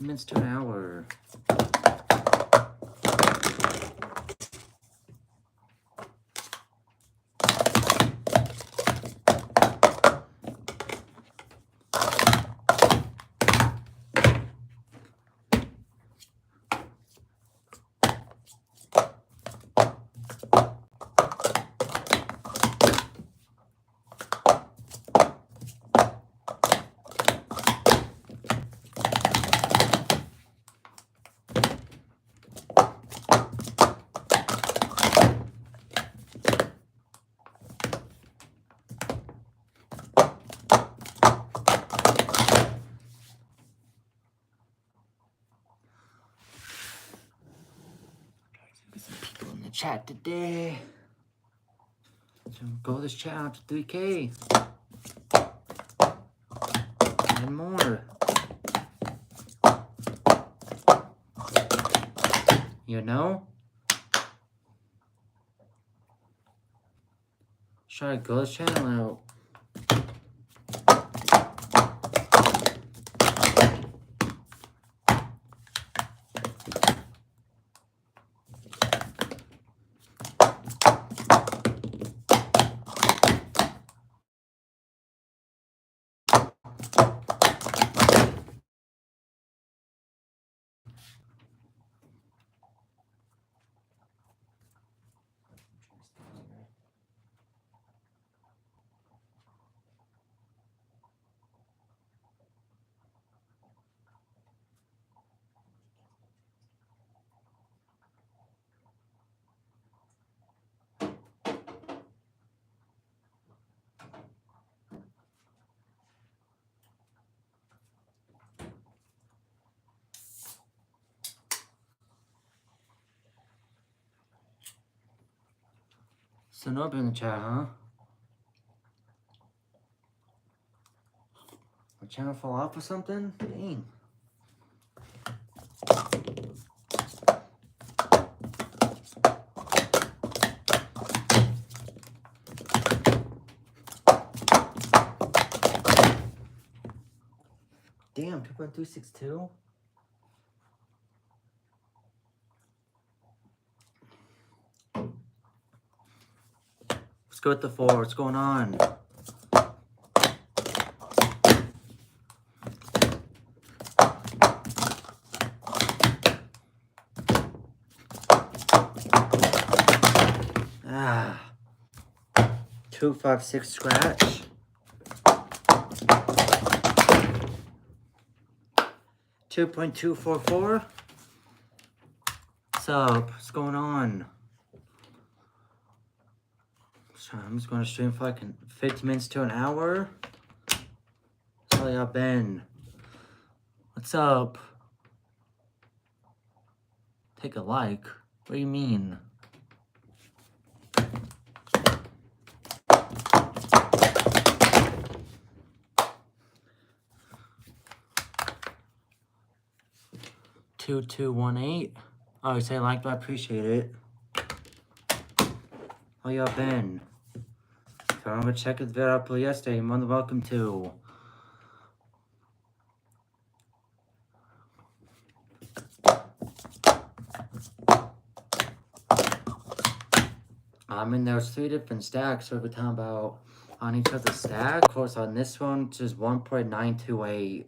Minutes to an hour. Get some people in the chat today. So go this chat out to 3K. And more. You know? Try to go this channel out. So nobody in the chat, huh? My channel fall off or something? Dang. Damn, 2.262? Let's go with the 4. What's going on? Ah. 256 scratch. 2.244. What's up? What's going on? I'm just going to stream for like 50 minutes to an hour. How y'all been? What's up? Take a like. What do you mean? $2.218. Oh, you say like, but I appreciate it. How y'all been? If I'm gonna check the video I uploaded yesterday, you're more than welcome to. I mean, there's 3 different stacks, so we're talking about on each other's stack. Of course, on this one, it's just 1.928.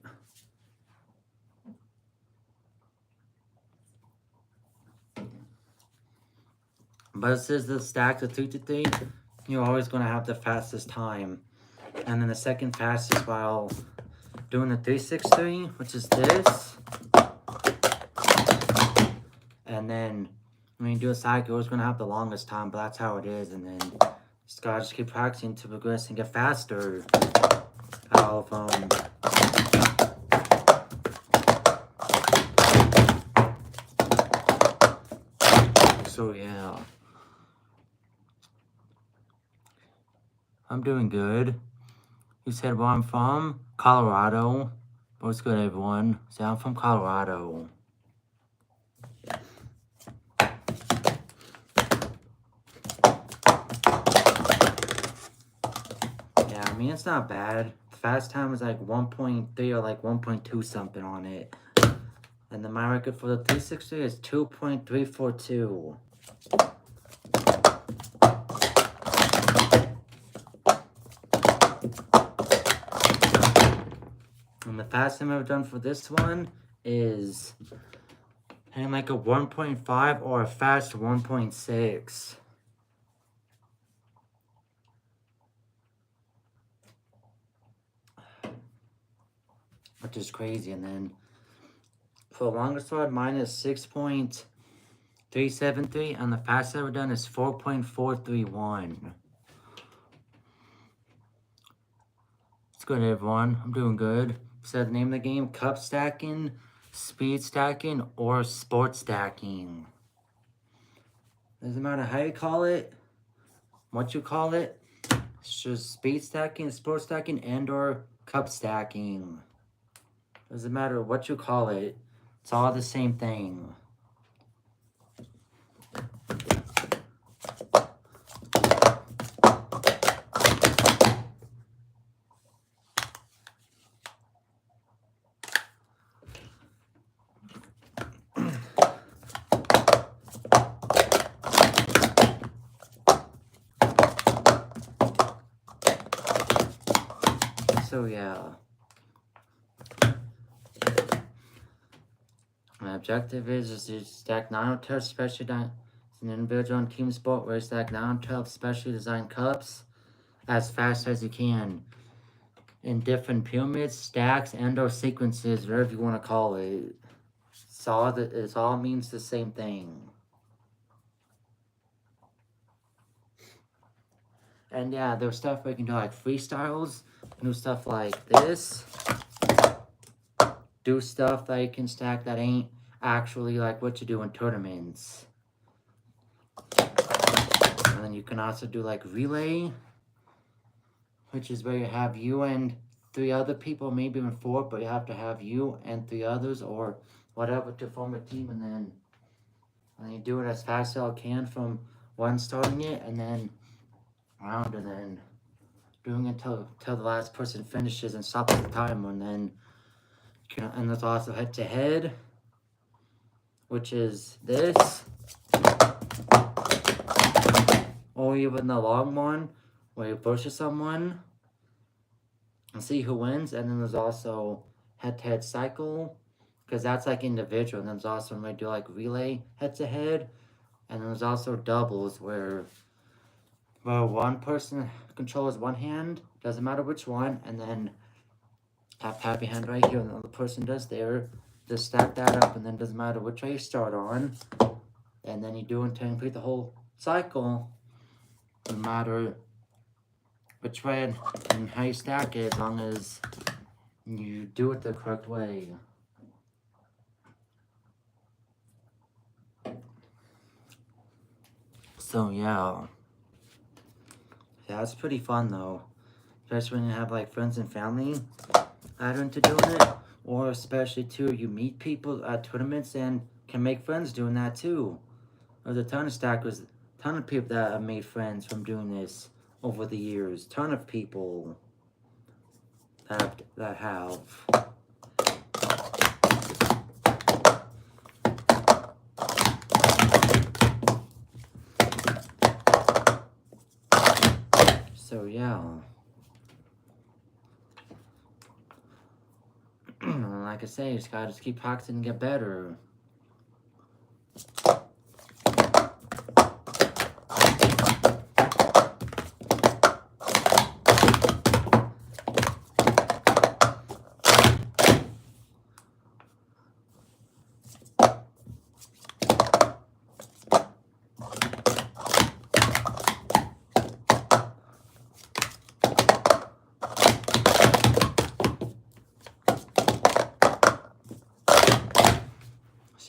But this is the stack, the 3 to 3. You're always going to have the fastest time. And then the second fastest while doing the 363, which is this. And then when you do a stack, you're always going to have the longest time, but that's how it is. And then you just got to just keep practicing to progress and get faster out of So yeah. I'm doing good. You said where I'm from? Colorado. What's good, everyone? So I'm from Colorado. Yeah, I mean, it's not bad. The fast time is like 1.3 or like 1.2 something on it. And then my record for the 360 is 2.342. And the fastest I've ever done for this one is hitting like a 1.5 or a fast 1.6. Which is crazy. And then for the longest rod, mine is 6.373, and the fastest I've ever done is 4.431. It's good, everyone. I'm doing good. So the name of the game, cup stacking, speed stacking, or sport stacking. Doesn't matter how you call it, what you call it. It's just speed stacking, sport stacking, and or cup stacking. Doesn't matter what you call it. It's all the same thing. So yeah. My objective is to stack 9 or 12 specially designed. It's an individual and team sport where you stack 9 or 12 specially designed cups as fast as you can in different pyramids, stacks, and or sequences, whatever you want to call it. It all means the same thing. And yeah, there's stuff where you can do like freestyles, do stuff like this. Do stuff that you can stack that ain't actually like what you do in tournaments. And then you can also do like relay, which is where you have you and 3 other people, maybe even 4, but you have to have you and 3 others or whatever to form a team, and then you do it as fast as you can from one starting it and then around, and then doing it till the last person finishes and stops the timer. And then and there's also head to head, which is this, or even the long one where you versus someone and see who wins. And then there's also head to head cycle, because that's like individual. And then there's also when we do like relay head to head, and then there's also doubles where one person controls one hand, doesn't matter which one, and then have your hand right here, and the other person does there. Just stack that up, and then doesn't matter which way you start on, and then you do until you complete the whole cycle, no matter which way and how you stack it, as long as you do it the correct way. So yeah, it's pretty fun though, especially when you have like friends and family add into doing it, or especially too you meet people at tournaments and can make friends doing that too. There's a ton of stackers, ton of people that have made friends from doing this over the years. Ton of people that have. So yeah. Like I say, you just gotta keep practicing and get better.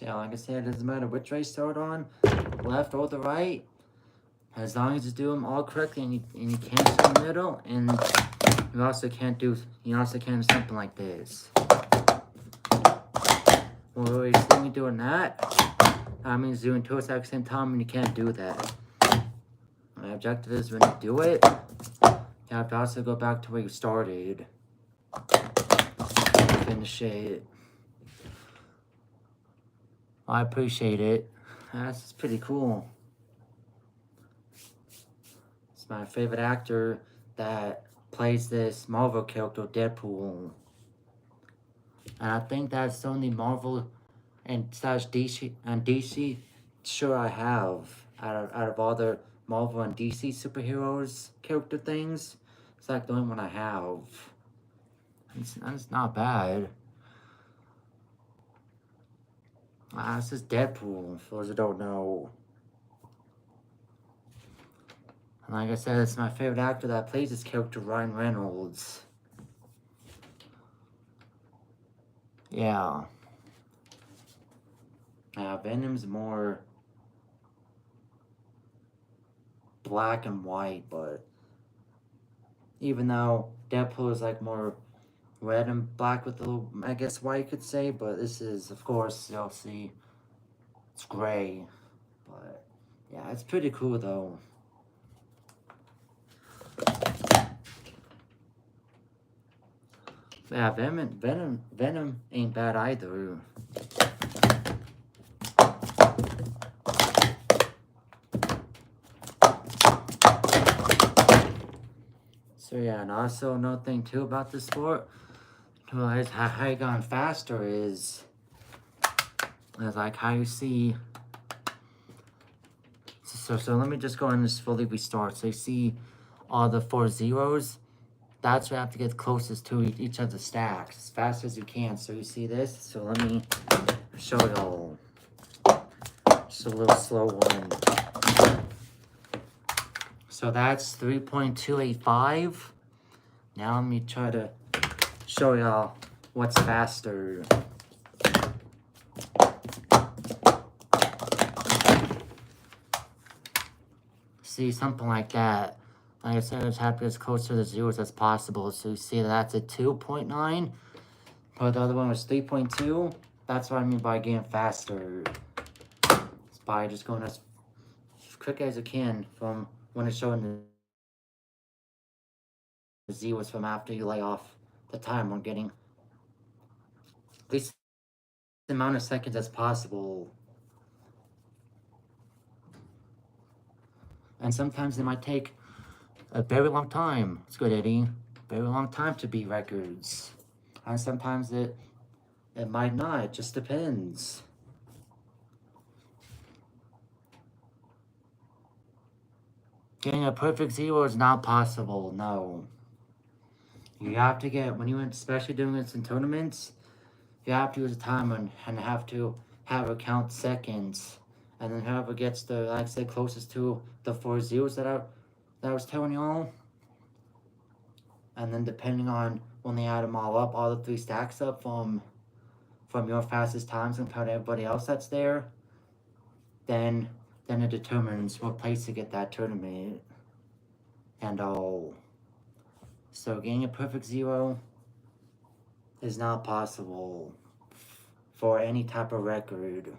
Yeah, like I said, it doesn't matter which way you start on, left or the right, as long as you do them all correctly, and you can't stay in the middle, and you also can't do something like this. Well, you see me doing that, that means doing 2 at the same time, and you can't do that. My objective is when you do it, you have to also go back to where you started. Finish it. I appreciate it. That's pretty cool. It's my favorite actor that plays this Marvel character, Deadpool. And I think that's the only Marvel and slash DC sure I have out of all the Marvel and DC superheroes character things. It's like the only one I have. It's not bad. This is Deadpool, for those who don't know. And like I said, it's my favorite actor that plays this character, Ryan Reynolds. Yeah. Venom's more black and white, but even though Deadpool is like more red and black with a little, I guess, white you could say, but this is, of course, you'll see, it's gray. But yeah, it's pretty cool though. Yeah, Venom ain't bad either. So yeah, and also another thing too about this sport, to realize how you gone faster is like how you see. So let me just go and just fully restart. So you see all the 4 zeros. That's where you have to get closest to each of the stacks as fast as you can. So you see this? So let me show y'all. Just a little slow one. So that's 3.285. Now let me try to show y'all what's faster. See, something like that. Like I said, I just have to get as close to the zeros as possible. So you see that's a 2.9. But the other one was 3.2. That's what I mean by getting faster. It's by just going as quick as you can from when it's showing the zeros from after you lay off the time on getting at least the amount of seconds as possible. And sometimes it might take a very long time. It's good, Eddie. Very long time to beat records. And sometimes it might not. It just depends. Getting a perfect zero is not possible. No. You have to get, when you, especially doing this in tournaments, you have to use a timer and have to have it count seconds. And then whoever gets the, like I said, closest to the 4 zeros that I was telling y'all. And then depending on when they add them all up, all the 3 stacks up from your fastest times compared to everybody else that's there, then it determines what place to get that tournament. And all. So getting a perfect zero is not possible for any type of record.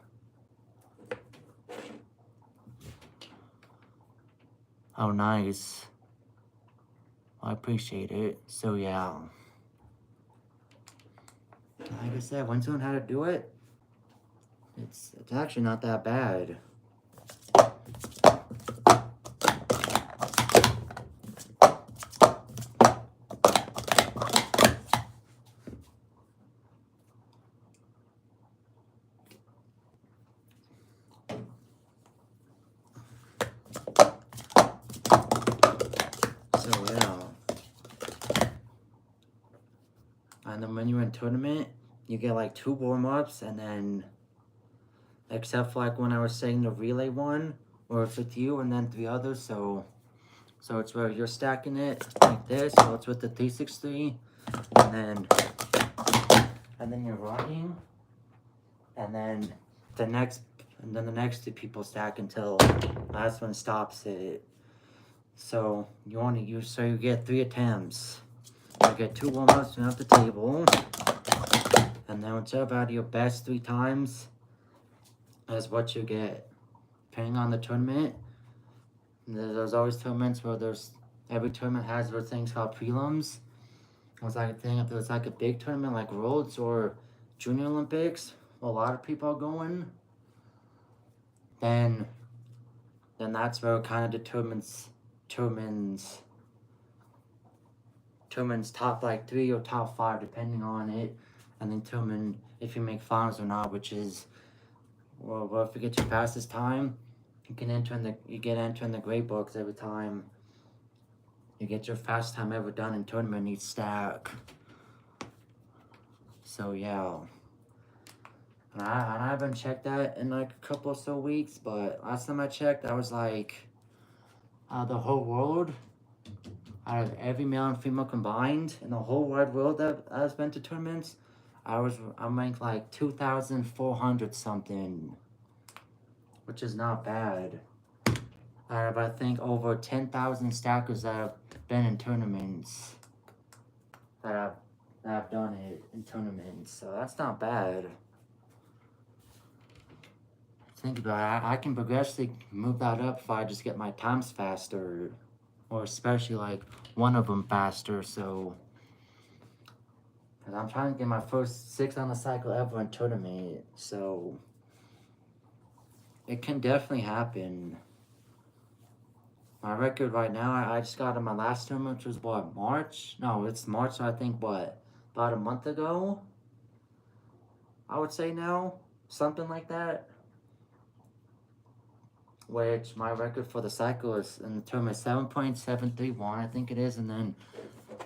Oh, nice. I appreciate it. So yeah. Like I said, once you learn how to do it, it's actually not that bad. So yeah. And then when you're in tournament, you get like 2 warm-ups, and then except for like when I was saying the relay one, or if it's you and then 3 others, so it's where you're stacking it like this, so it's with the 363, and then you're running, and then the next 2 people stack until last one stops it. So you get 3 attempts. You get 2 warm-ups off the table, and then whichever out of your best 3 times is what you get. Depending on the tournament, there's always tournaments where every tournament has those things called prelims. It's like a thing, if it's like a big tournament like Worlds or Junior Olympics, a lot of people are going, then that's where it kind of determines top like 3 or top 5 depending on it, and then determine if you make finals or not, which is, well if you get your fastest time, you get entered in the grade books every time you get your fastest time ever done in tournament each stack. So yeah, and I haven't checked that in like a couple or so weeks, but last time I checked, I was like, out of the whole world, out of every male and female combined in the whole wide world that I've been to tournaments, I'm ranked like 2,400 something, which is not bad. Out of I think over 10,000 stackers that have been in tournaments, that have done it in tournaments, so that's not bad. Think about it, I can progressively move that up if I just get my times faster, or especially like one of them faster. So, because I'm trying to get my first 6 on the cycle ever in tournament, so it can definitely happen. My record right now, I just got in my last tournament, which was what, March? No, it's March, so I think what, about a month ago? I would say now, something like that. Which my record for the cycle is in the tournament 7.731, I think it is, and then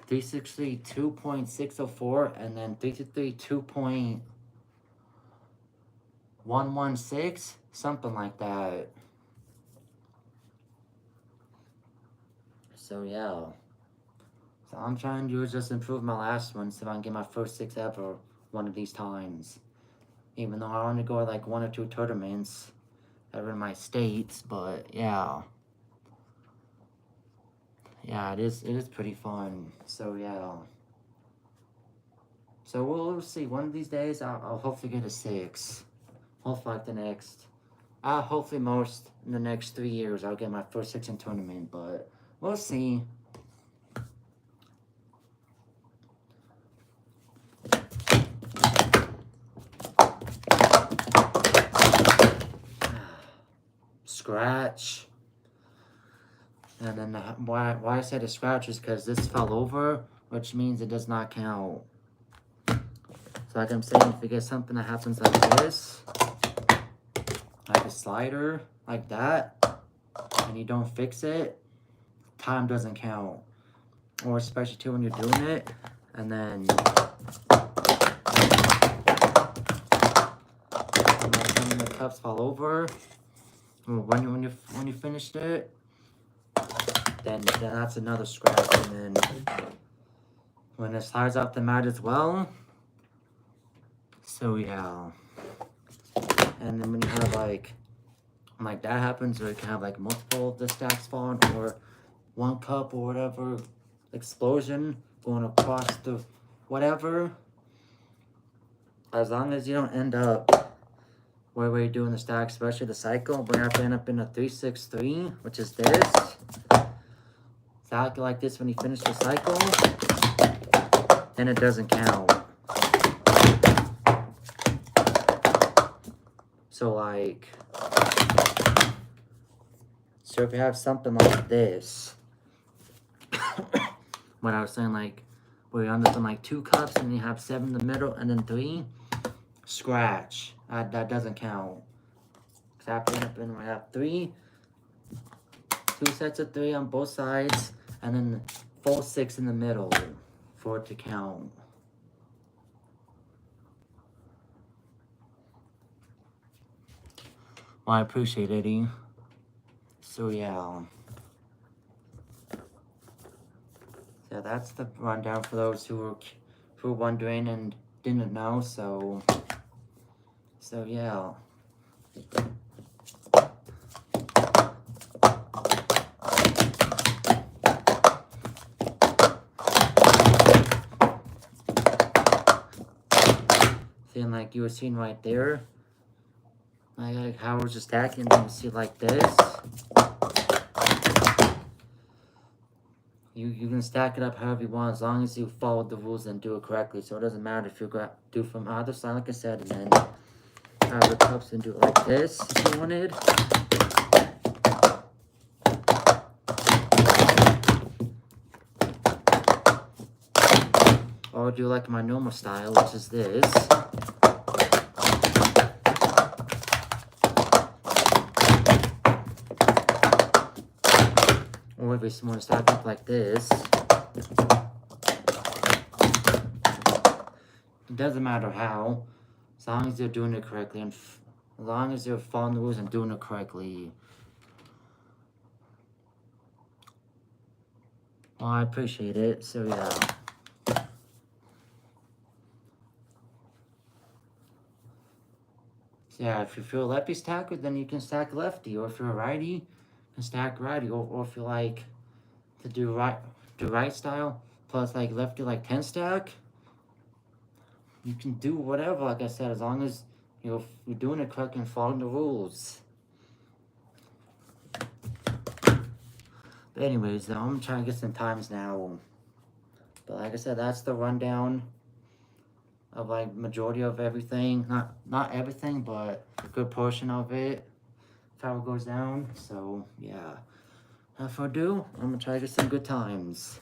363 2.604, and then 323 2.116, something like that. So yeah, so I'm trying to do is just improve my last one so I can get my first 6 ever one of these times, even though I only go like 1 or 2 tournaments ever in my states. But yeah, it is pretty fun. So yeah, so we'll see. One of these days I'll hopefully get a 6. Hopefully like the next, hopefully most in the next 3 years I'll get my first 6 in tournament, but we'll see. Scratch. And then why I said a scratch is because this fell over, which means it does not count. So like I'm saying, if you get something that happens like this, like a slider, like that, and you don't fix it, time doesn't count. Or especially too when you're doing it, and then when the cups fall over, when you finished it, then that's another scratch. And then when it slides off the mat as well. So yeah, and then when you have like that happens, or you can have like multiple of the stacks falling, or one cup or whatever explosion going across the whatever. As long as you don't end up where you're doing the stack, especially the cycle, but you have to end up in a 363, which is this. Exactly like this when you finish the cycle, then it doesn't count. So like, so if you have something like this, what I was saying, like where you end up in like 2 cups and you have 7 in the middle and then 3, scratch. That doesn't count. So I have to end up in, I have 2 sets of 3 on both sides, and then full 6 in the middle for it to count. Well, I appreciate it, Eddie. So yeah. So that's the rundown for those who were wondering and didn't know. So yeah. Seeing like you were seeing right there, like how we're just stacking, and you see like this. You can stack it up however you want, as long as you follow the rules and do it correctly. So it doesn't matter if you do from either side, like I said, and then have the cups and do it like this if you wanted. Or do like my normal style, which is this. Or if you want to stack up like this. It doesn't matter how, as long as you're doing it correctly, and as long as you're following the rules and doing it correctly. Well, I appreciate it, so yeah. So yeah, if you feel a lefty stacker, then you can stack lefty, or if you're a righty, you can stack righty, or if you like to do right style, plus like lefty like 10 stack, you can do whatever, like I said, as long as you're doing it correctly and following the rules. But anyways, I'm trying to get some times now. But like I said, that's the rundown of like majority of everything. Not everything, but a good portion of it. How it goes down. So yeah. Without further ado, I'm gonna try to get some good times.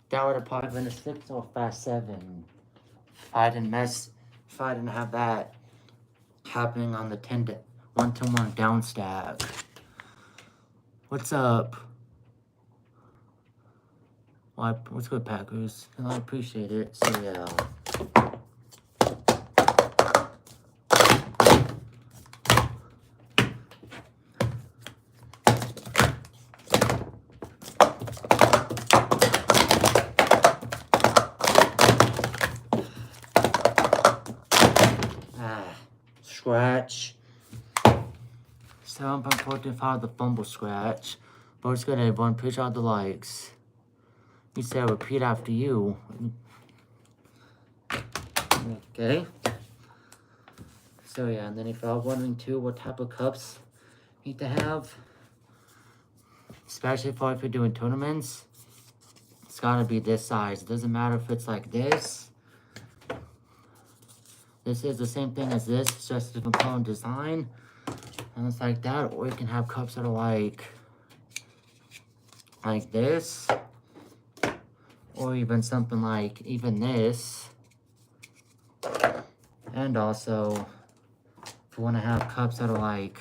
That would have probably been a 6 or a fast 7. If I didn't have that happening on the 1-to-1 down stack. What's up? What's good, Packers? I appreciate it. So yeah. Scratch. 7.45 the fumble scratch. But it's good, everyone. Appreciate all the likes. You said repeat after you. Okay. So yeah, and then if you're wondering too what type of cups you need to have, especially if you're doing tournaments, it's gotta be this size. It doesn't matter if it's like this. This is the same thing as this, it's just a different design. And it's like that, or you can have cups that are like this, or even something like this. And also, if you want to have cups that are like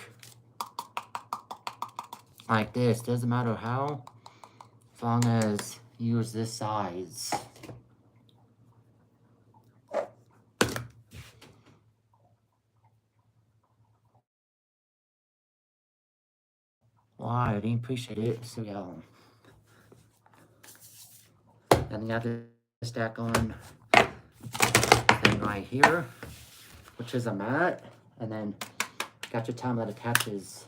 this, doesn't matter how, as long as you use this size. Well, I didn't appreciate it, so yeah. And you have to stack on thing right here, which is a mat, and then got your time that attaches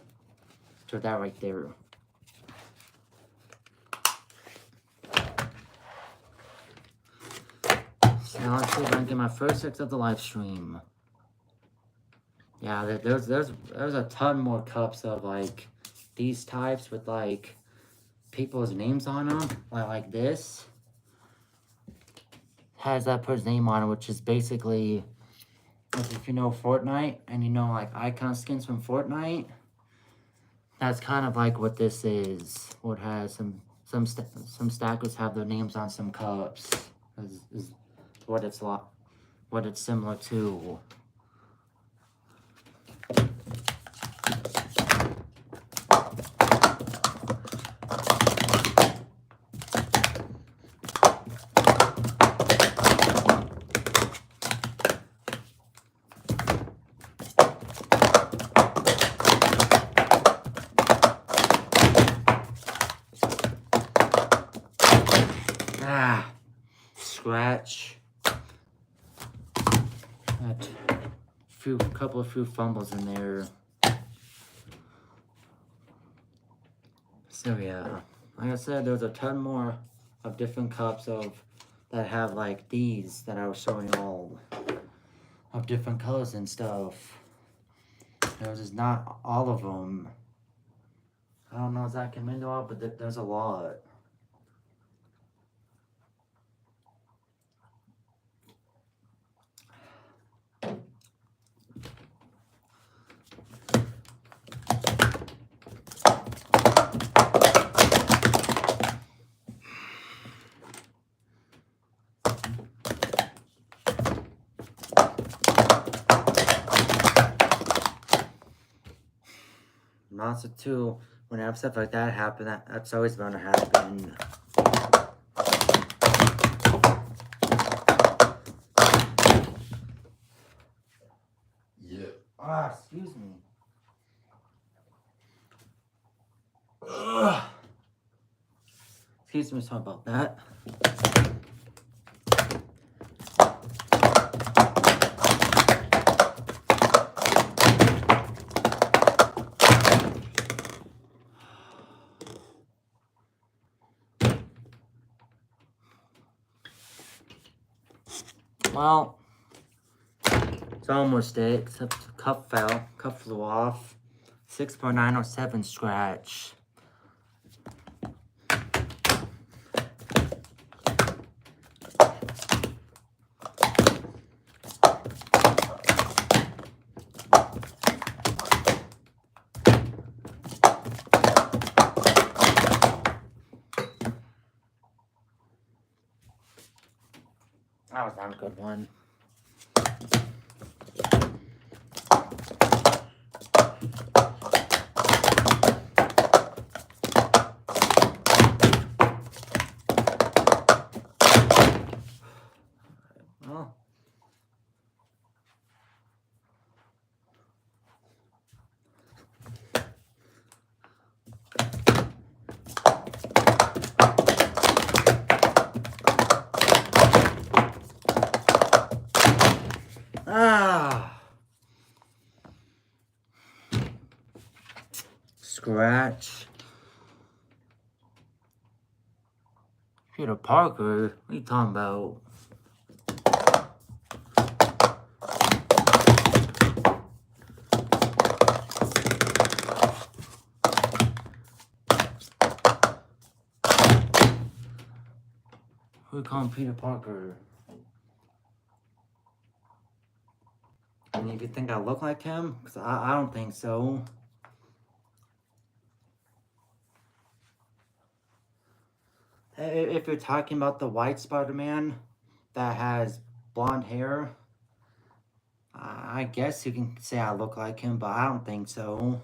to that right there. So now let's see if I can get my first 6 of the live stream. Yeah, there's a ton more cups of like these types with like people's names on them, like this has that person's name on it, which is basically, if you know Fortnite and you know like icon skins from Fortnite, that's kind of like what this is. Or it has some stackers have their names on some cups. Is what it's similar to. Scratch. Few fumbles in there. So yeah, like I said, there's a ton more of different cups that have like these that I was showing all of different colors and stuff. There's just not all of them. I don't know if I can name all, but there's a lot. Monster 2, whenever stuff like that happen, that's always going to happen. Yeah. Ah, excuse me. Ugh. Excuse me, sorry about that. Well, it's almost it, except the cup fell. Cup flew off. 6.907 scratch. That was not a good one. Well, scratch. Peter Parker? What are you talking about? Who you calling Peter Parker? I mean, if you think I look like him, because I don't think so. If you're talking about the white Spider-Man that has blonde hair, I guess you can say I look like him, but I don't think so.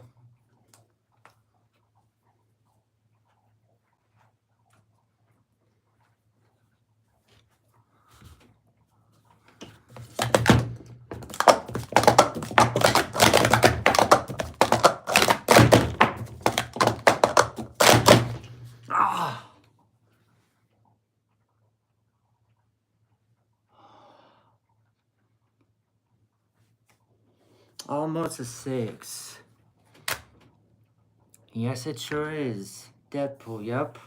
Ah! Almost a 6. Yes, it sure is. Deadpool, yep.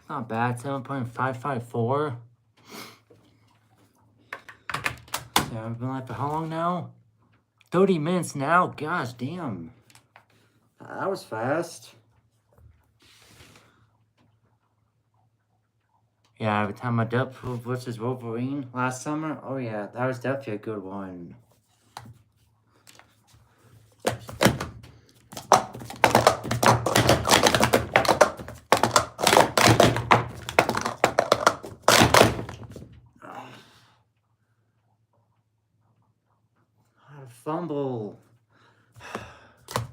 Not bad, 7.554. So I've been live for how long now? 30 minutes now? Gosh damn. That was fast. Yeah, every time I Deadpool versus Wolverine last summer, oh yeah, that was definitely a good one. Fumble.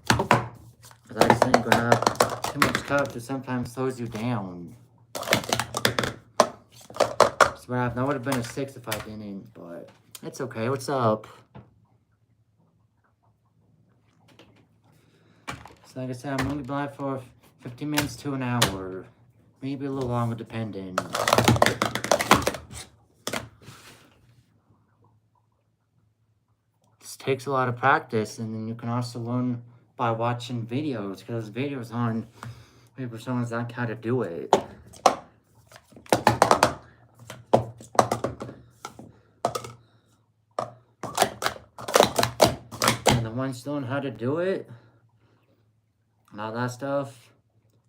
Because I just think when I have too much coverage, it sometimes slows you down. Swear, that would have been a 6 if I didn't, but it's okay. What's up? So like I said, I'm only live for 15 minutes to an hour. Maybe a little longer, depending. This takes a lot of practice, and then you can also learn by watching videos, because videos on maybe someone's like how to do it. then once you learn how to do it, and all that stuff,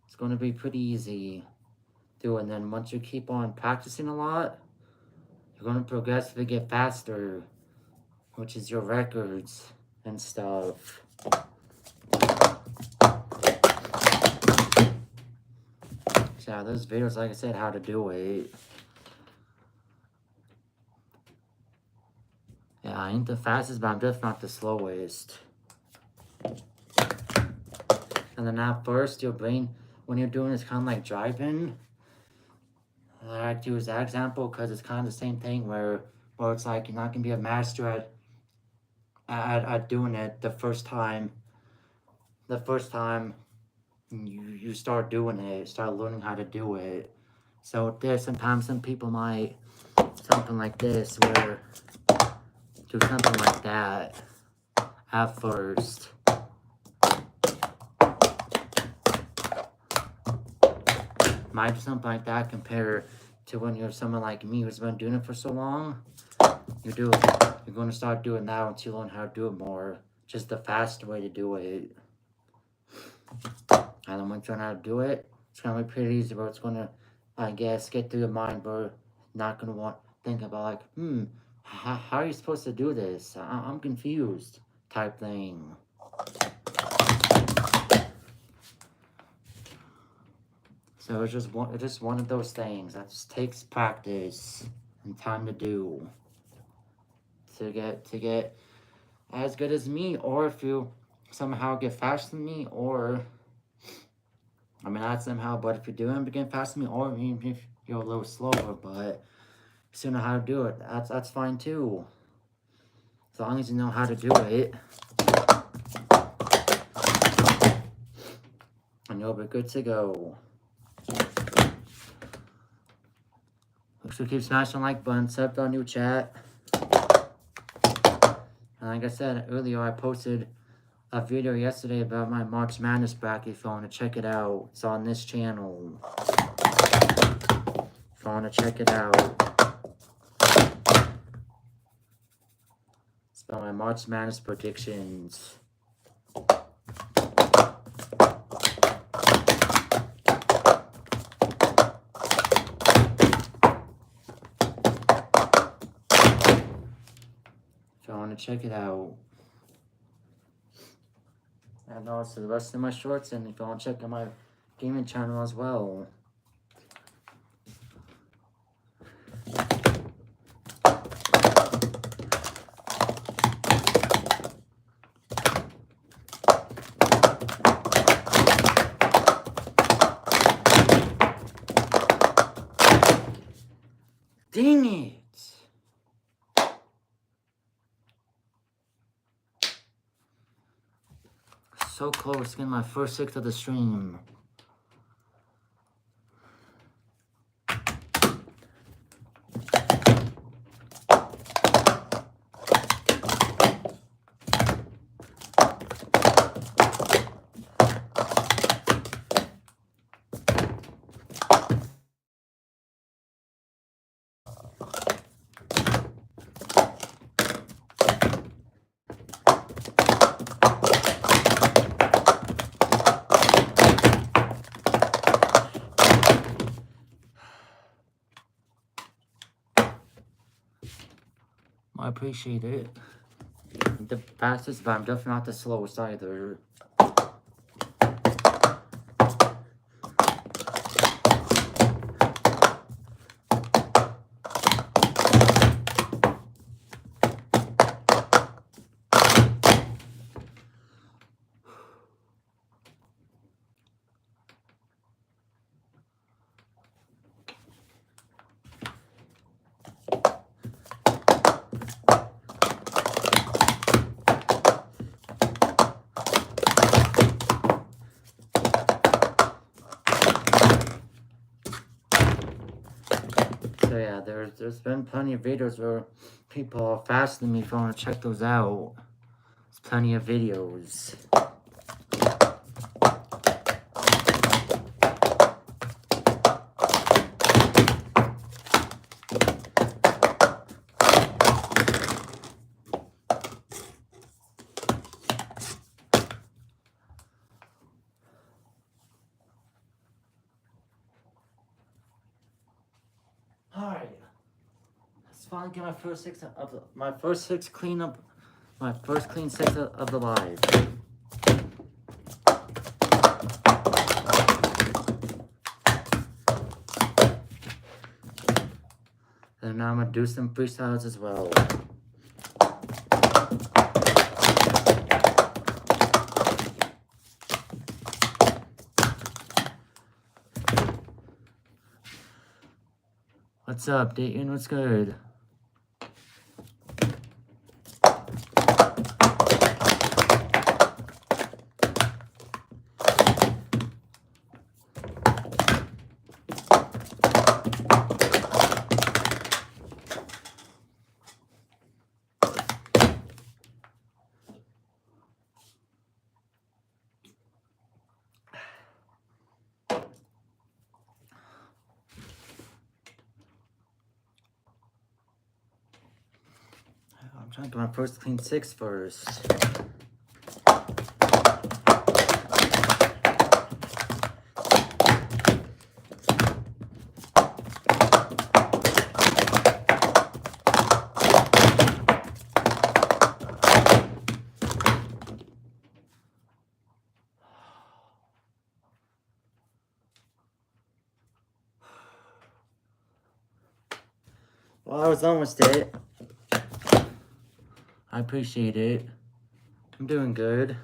it's going to be pretty easy to do. And then once you keep on practicing a lot, you're going to progressively get faster, which is your records and stuff. So yeah, those videos, like I said, how to do it. Yeah, I ain't the fastest, but I'm definitely not the slowest. And then at first, your brain, when you're doing it's kind of like driving. I like to use that example because it's kind of the same thing where it's like you're not going to be a master at doing it the first time. The first time you start doing it, start learning how to do it. So there's sometimes some people might, something like this, where do something like that at first. Might do something like that compared to when you're someone like me who's been doing it for so long. You're going to start doing that once you learn how to do it more. Just the faster way to do it. And then once you learn how to do it, it's going to be pretty easy, but it's going to, I guess, get through your mind, but not going to want to think about like, how are you supposed to do this? I'm confused type thing. So it's just one of those things that just takes practice and time to do to get as good as me, or if you somehow get faster than me, or I mean not somehow, but if you're doing get faster than me, or even if you're a little slower, but if you know how to do it, that's fine too. As long as you know how to do it, and you'll be good to go. So keep smashing the like button, sub to our new chat. And like I said earlier, I posted a video yesterday about my March Madness bracket. If you want to check it out, it's on this channel. If you want to check it out, it's about my March Madness predictions. If you want to check it out. And also the rest of my shorts, and if you want to check out my gaming channel as well. Dang it! So close to getting my first 6 of the stream. I appreciate it. The fastest, but I'm definitely not the slowest either. So yeah, there's been plenty of videos where people are faster than me. If you want to check those out, there's plenty of videos. finally get my first six cleanup. My first clean six of the live. And now I'm gonna do some freestyles as well. What's up, Dayton? What's good? I'm trying to get my first clean six first. Well, I was almost it. I appreciate it. I'm doing good.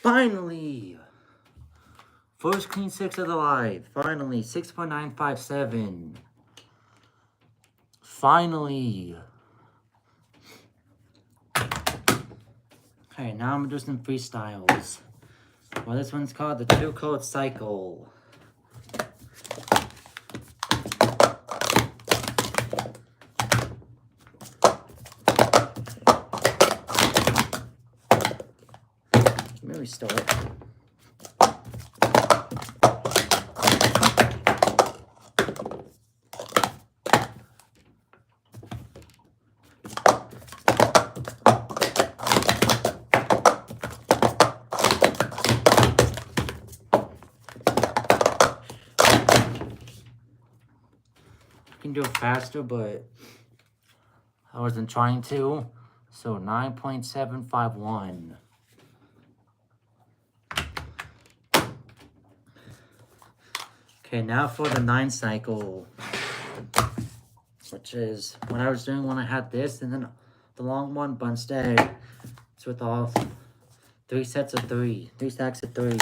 Finally! First clean six of the live. Finally, 6.957. Finally. Okay, now I'm gonna do some freestyles. Well, this one's called the 2-Code Cycle. Let me restart. Can do it faster, but I wasn't trying to. So 9.751. Okay, now for the 9 cycle, which is what I was doing when I had this, and then the long one, but instead it's with all 3 sets of 3, 3 stacks of 3.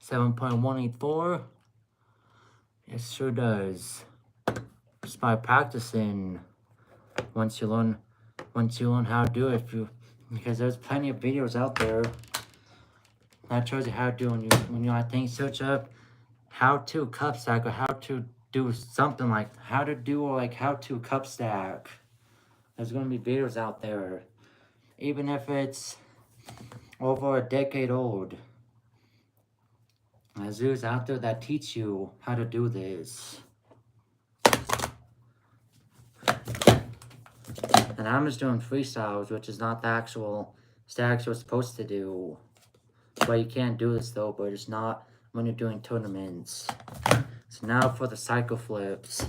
$7.184. It sure does. Just by practicing. Once you learn how to do it, because there's plenty of videos out there that shows you how to do. When you I think search up how to cup stack, or how to do something like how to cup stack. There's gonna be videos out there, even if it's over a decade old. There's videos out there that teach you how to do this. And I'm just doing freestyles, which is not the actual stacks you're supposed to do. But you can do this though, but it's not when you're doing tournaments. So now for the cycle flips.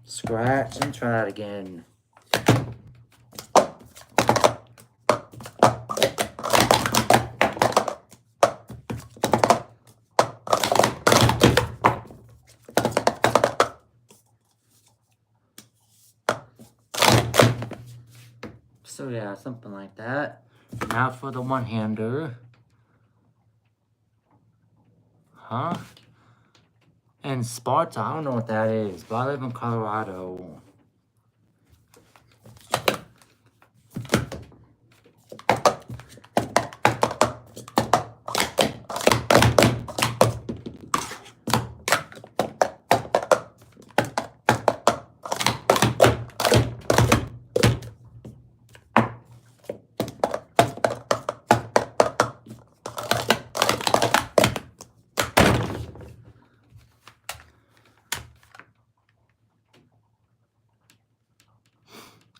Scratch and try that again. So yeah, something like that. Now for the one-hander. Huh? And Sparta, I don't know what that is, but I live in Colorado.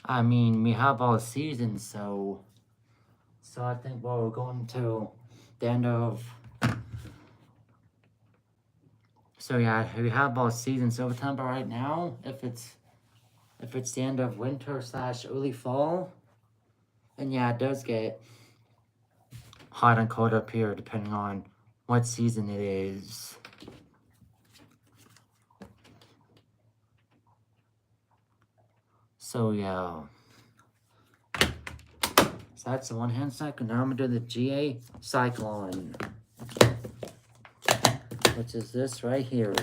I mean, we have all season, so I think we're going to the end of. So yeah, we have all season. So September right now, if it's the end of winter / early fall, and yeah, it does get hot and cold up here depending on what season it is. So yeah. So that's the one hand cycle. Now I'm gonna do the GA Cyclone, which is this right here.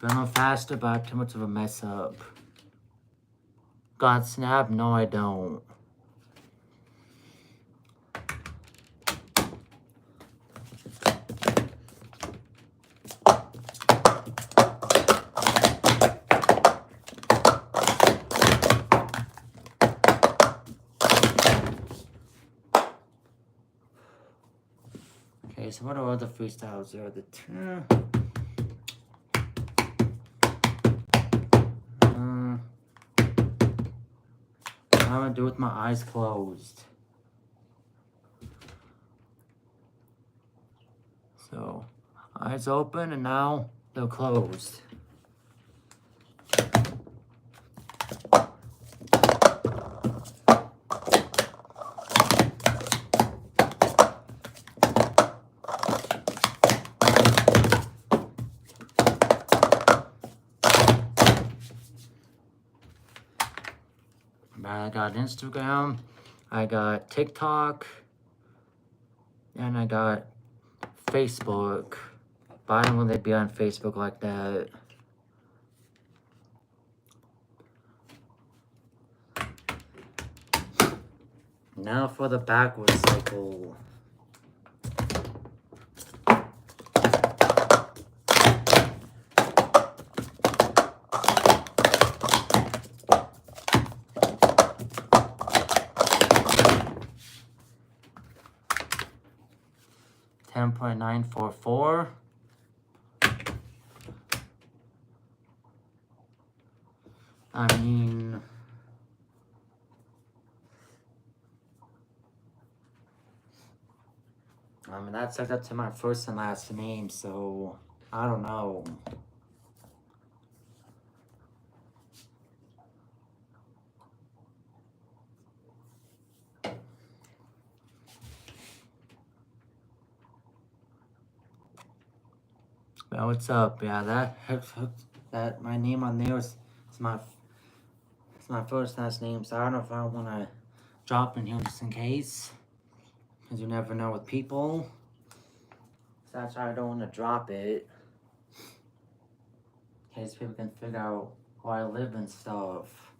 Been on faster, but I have too much of a mess up. Got snap? No, I don't. Okay, so what are other freestyles? There are the two. I'm gonna do it with my eyes closed. So, eyes open and now they're closed. I got Instagram, I got TikTok, and I got Facebook. But I don't really be on Facebook like that. Now for the backwards cycle. $10.944. I mean, that's like up to my first and last name, so I don't know. Well, what's up? Yeah, that my name on there is my first last name, so I don't know if I want to drop in here just in case, because you never know with people. So that's why I don't want to drop it, in case people can figure out where I live and stuff.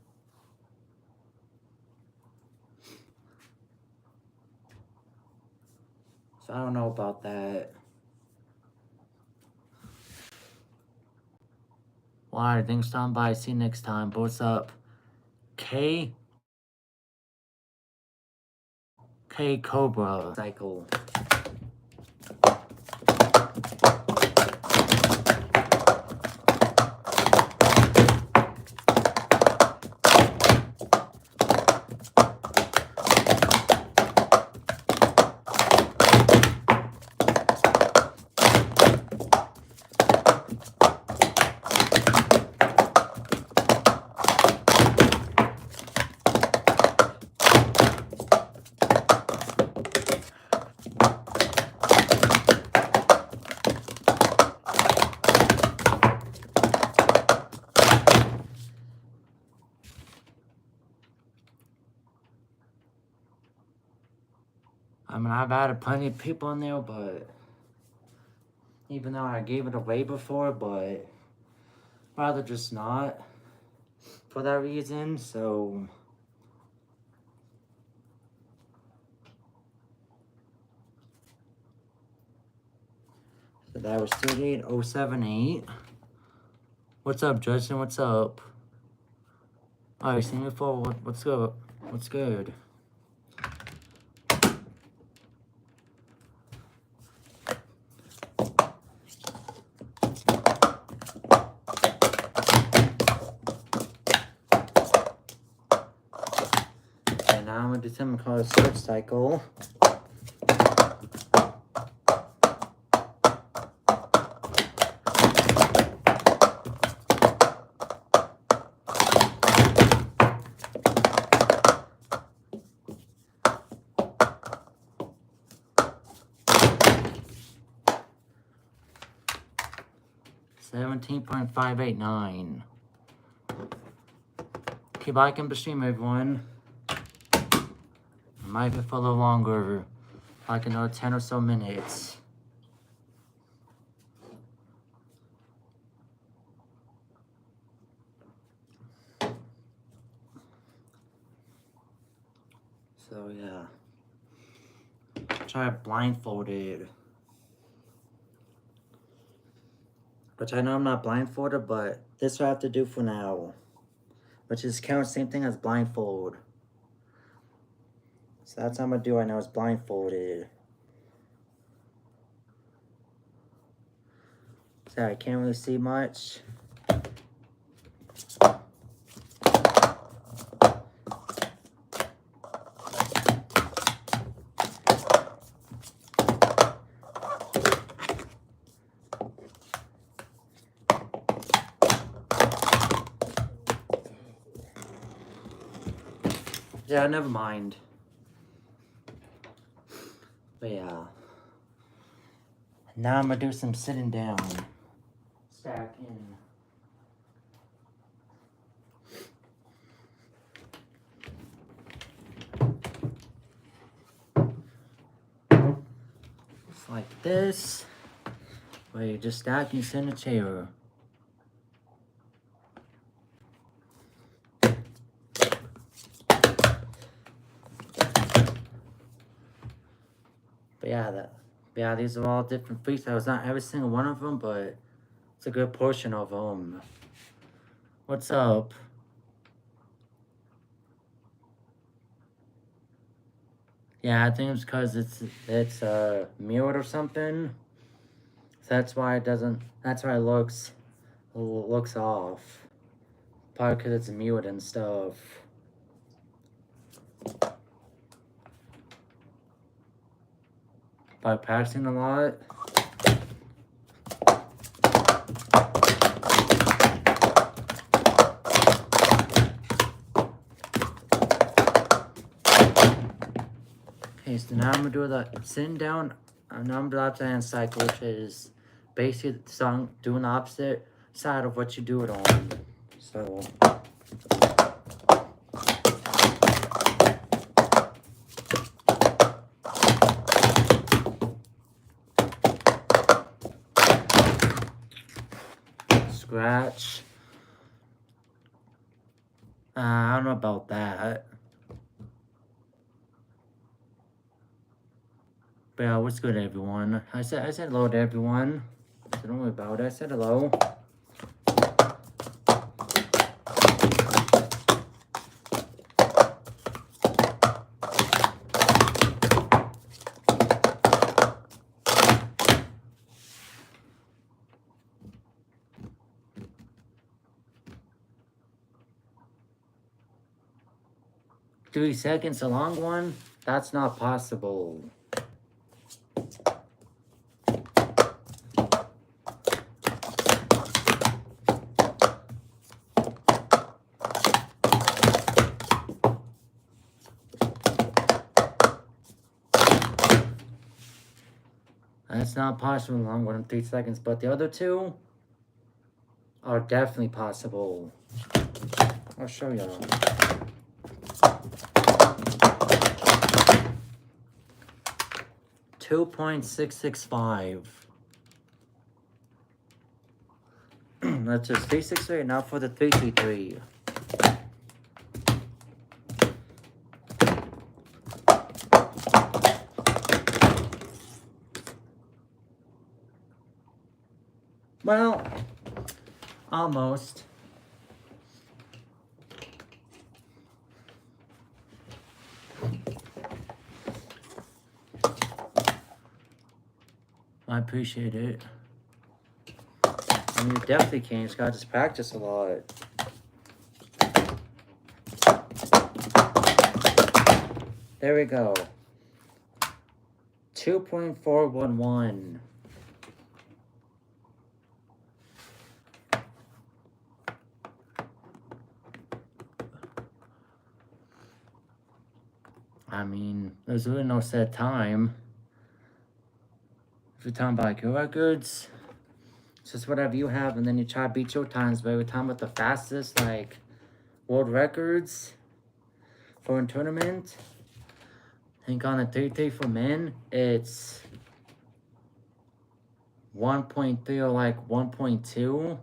So I don't know about that. Alright, thanks for stopping by. See you next time. But what's up? K Cobra cycle. I mean, I've added plenty of people in there, but even though I gave it away before, but rather just not for that reason. So that was 38078. What's up, Justin? What's up? Oh, you seen me before? What's good? What's good? And now I'm gonna do something called a search cycle. $17.589. Keep liking the stream, everyone. It might be for a little longer, like another 10 or so minutes. So yeah, try blindfolded. Which I know I'm not blindfolded, but this is what I have to do for now. Which is count same thing as blindfold. So that's what I'm gonna do right now is blindfolded. Sorry, I can't really see much. Yeah, never mind. But yeah. Now I'm gonna do some sitting down. Stacking. It's like this. Where you just stack and sit in a chair. But yeah, these are all different freestyles. Not every single one of them, but it's a good portion of them. What's up? Yeah, I think it's because it's muted or something. So that's why it doesn't. That's why it looks off. Probably because it's muted and stuff. By practicing a lot. Okay, so now I'm gonna do the sitting down. Now I'm gonna do the upside down cycle, which is basically the song doing the opposite side of what you do it on. So. Scratch. I don't know about that. But yeah, what's good, everyone? I said hello to everyone. So don't worry about it. I said hello. Three seconds, a long one? That's not possible. That's not possible in long one in 3 seconds, but the other two are definitely possible. I'll show y'all. 2.665. That's just 363. Now for the 333. Well, almost. I appreciate it. I mean, you definitely can. You just gotta just practice a lot. There we go. 2.411. I mean, there's really no set time. If you're talking about like your records, it's just whatever you have, and then you try to beat your times. But we're talking about the fastest, like, world records for a tournament. I think on the 3-3 for men, it's 1.3 or like 1.2.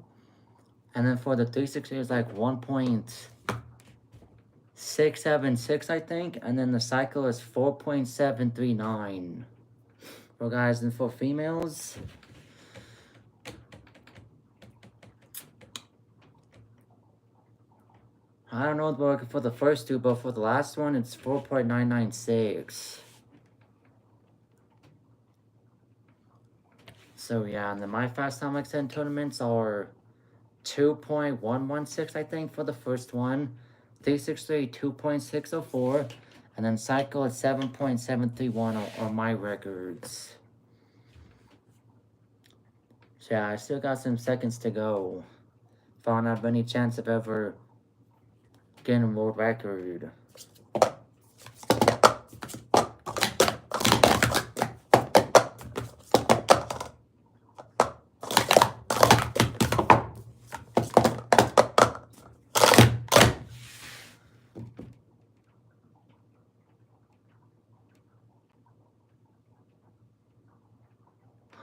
And then for the 360, it's like 1.676, I think. And then the cycle is 4.739. For guys, and for females, I don't know what we're working for the first two, but for the last one, it's 4.996. So yeah, and then my fast time extend tournaments are 2.116, I think, for the first one. 363, 2.604. And then cycle at 7.731 are my records. So yeah, I still got some seconds to go. If I don't have any chance of ever getting a world record.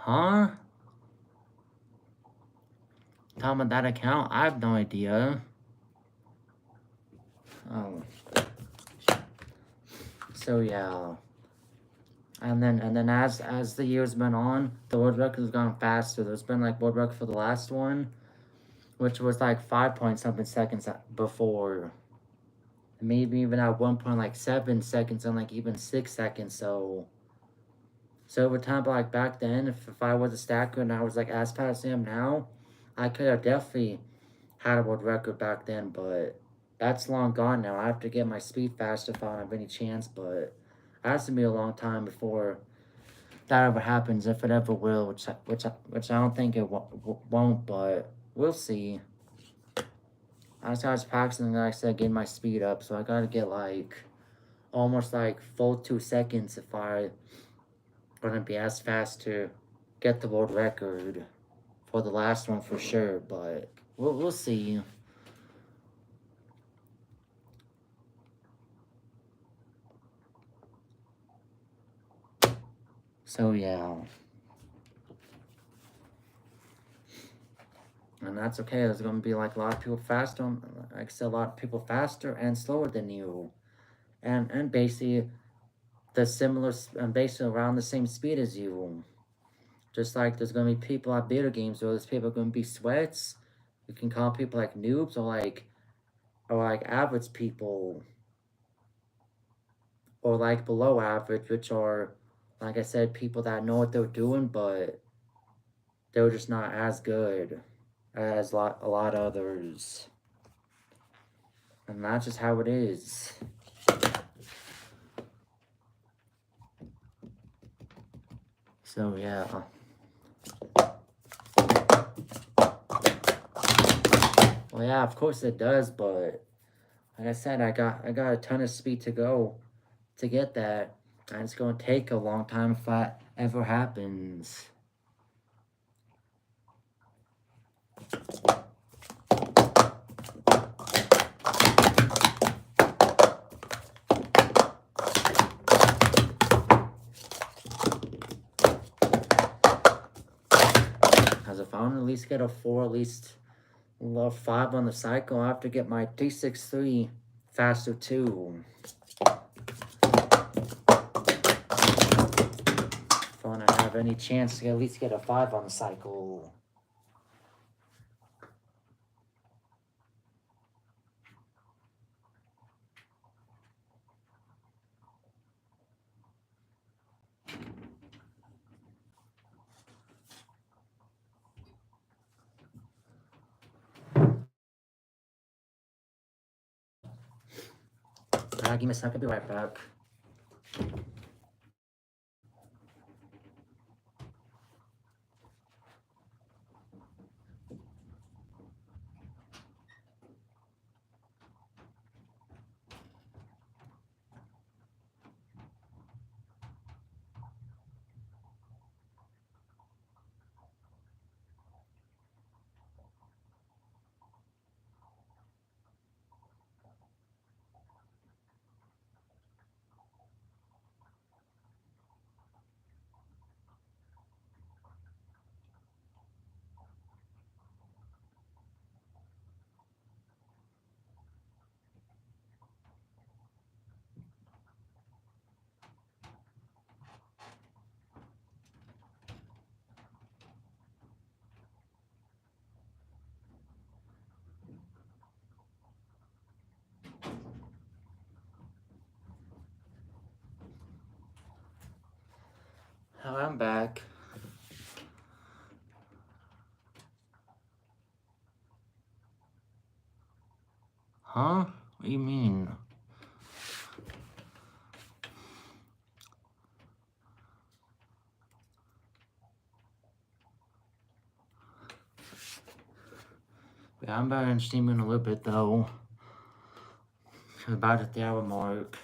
Huh? Talking about that account? I have no idea. Oh. So yeah. And then as the years went on, the world record has gone faster. There's been like world record for the last one, which was like 5 point something seconds before. Maybe even at 1.7 seconds and like even 6 seconds. So over time, but like back then, if I was a stacker and I was like as fast as I am now, I could have definitely had a world record back then, but that's long gone now. I have to get my speed faster if I don't have any chance, but it has to be a long time before that ever happens, if it ever will, which I don't think it won't, but we'll see. I started practicing, like I said, getting my speed up, so I gotta get like almost like full 2 seconds if I gonna be as fast to get the world record for the last one for sure, but we'll see. So yeah. And that's okay. There's gonna be like a lot of people faster, like I said, a lot of people faster and slower than you. And basically the similar and basically around the same speed as you. Just like there's gonna be people at video games where there's people gonna be sweats. You can call people like noobs or like average people. Or like below average, which are, like I said, people that know what they're doing, but they're just not as good as a lot of others. And that's just how it is. So yeah. Well, yeah, of course it does, but like I said, I got a ton of speed to go to get that, and it's gonna take a long time if that ever happens. I want to at least get a 4, at least 5 on the cycle. I have to get my 363 faster too. If I want to have any chance to at least get a 5 on the cycle. Give me a second, I'll be right back. Oh, I'm back. Huh? What do you mean? Yeah, I'm about to stream in a little bit though. About at the hour mark.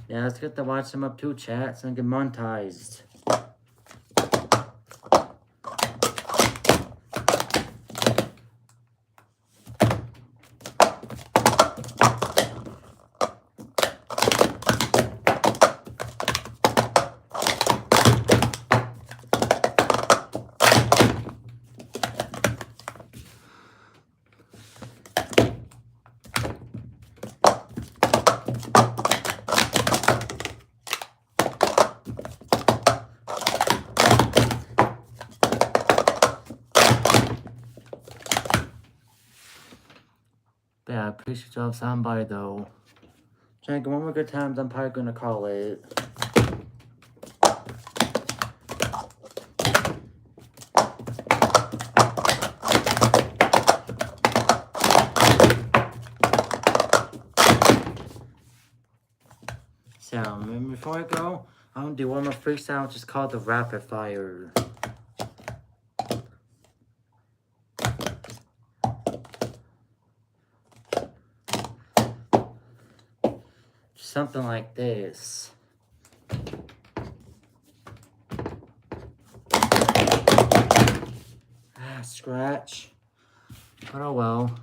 Yeah, let's get to watch some up two chats and get monetized. Yeah, I appreciate y'all stopping by though. Trying to get one more good times, I'm probably gonna call it. So, and before I go, I'm gonna do one more freestyle, which is called the Rapid Fire. Something like this. Ah, scratch. But oh well.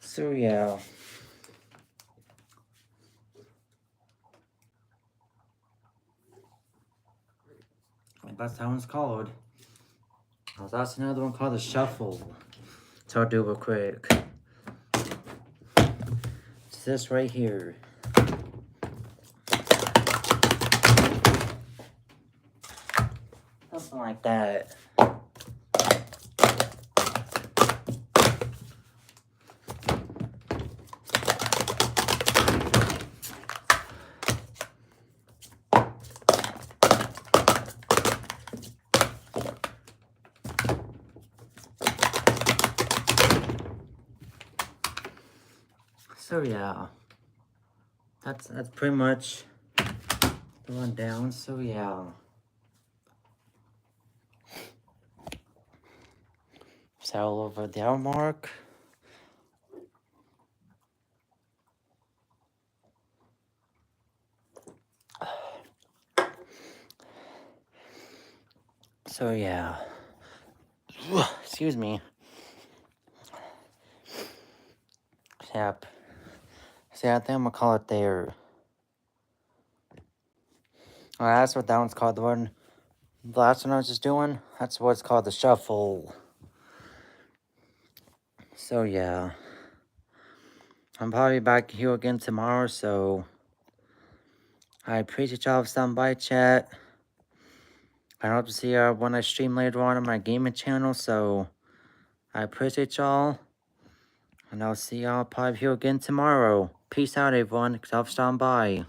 So yeah. That's how it's called. There's also another one called the Shuffle. So I'll do real quick. It's this right here. Something like that. So yeah, that's pretty much the rundown. So yeah, settle over there, Mark. So yeah, excuse me. Yep. See, I think I'm gonna call it there. That's what that one's called. The last one I was just doing, that's what's called the shuffle. So yeah, I'm probably back here again tomorrow. So I appreciate y'all for stopping by, chat. I hope to see y'all when I stream later on my gaming channel. So I appreciate y'all, and I'll see y'all probably here again tomorrow. Peace out, everyone. Thanks for stopping by.